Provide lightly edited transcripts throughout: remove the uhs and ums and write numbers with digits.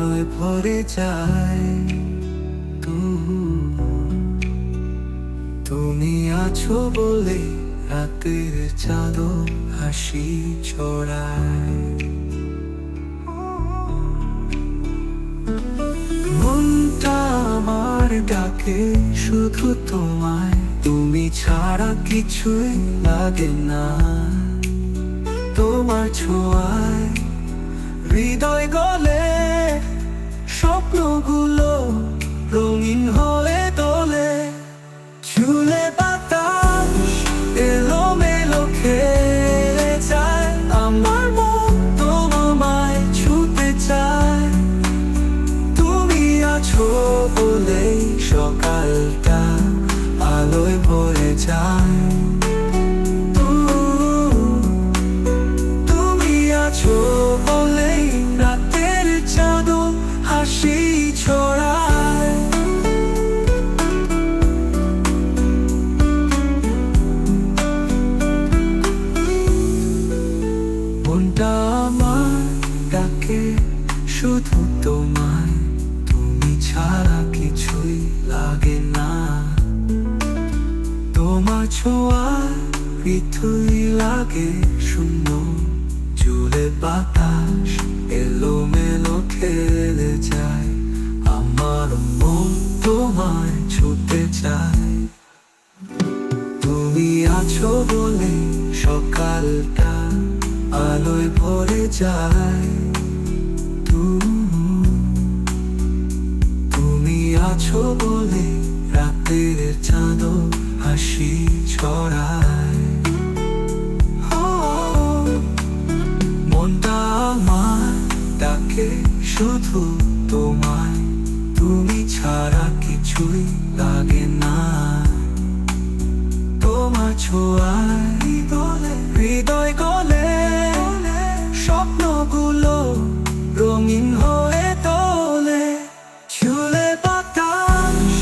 আলোয় ভরে যায়। তুমি আছো বলে রাতের চাঁদও হাসি ছড়ায়। মনটা আমার ডাকে শুধু তোমায়, তুমি ছাড়া কিছুই লাগে না। তোমার ছোঁয়ায় হৃদয় গলে, স্বপ্নগুলো রঙিন হয়ে তোলে। চুলে বাতাস এলোমেলো খেলে যায়, আমার মন তোমায় ছুতে চায়। তুমি আছো বলেই সকালটা আলোয় ভরে যায়। তুমি আছো বলেই রাতের চাঁদও হাসি ছড়ায়। মনটা আমার ডাকে শুধু তোমায়, তুমি ছাড়া কিছুই লাগে না। তোমার ছোঁয়ায় পৃথিবী লাগে শূন্য, চুলে বাতাস এলোমেলো খেলে যায়। আমার মন তোমায় ছুতে চায়। তুমি আছো বলে সকালটা আলোয় ভরে যায়। তুমি আছো বলে রাতের চাঁদও হাসি ছড়ায়। মনটা আমার ডাকে শুধু তোমায়, তুমি ছাড়া কিছুই লাগে না। তোমার ছোঁয়ায় হৃদয় গলে, স্বপ্নগুলো রঙিন হয়ে তোলে। চুলে বাতাস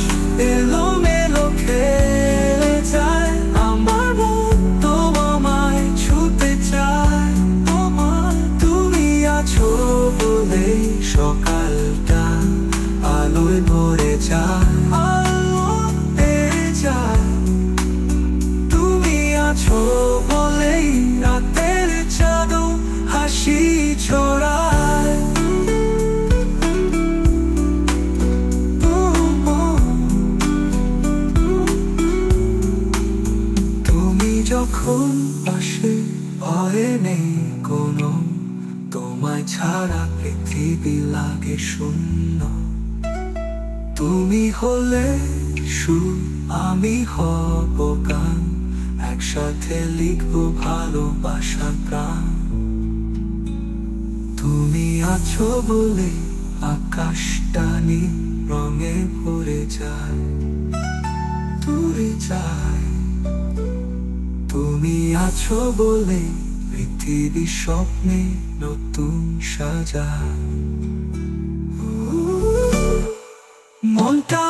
এলোমেলো খেলে যায়, আমার মন তোমায় ছুতে চায়। তুমি আছো বলেই সকালটা আলোয় ভরে যায়। তুমি আছো বলেই রাতের চাঁদও হাসি ছড়ায়। তুমি যখন পাশে ভয় নেই কোনো, তোমায় ছাড়া পৃথিবী লাগে শূন্য। তুমি হলে সুর, আমি হব গান, একসাথে লিখবো ভালোবাসার গান। তুমি আছো বলে আকাশটা নীল রঙে ভরে যায়। তুমি আছো বলে পৃথিবী স্বপ্নে নতুন সাজায়। মনটা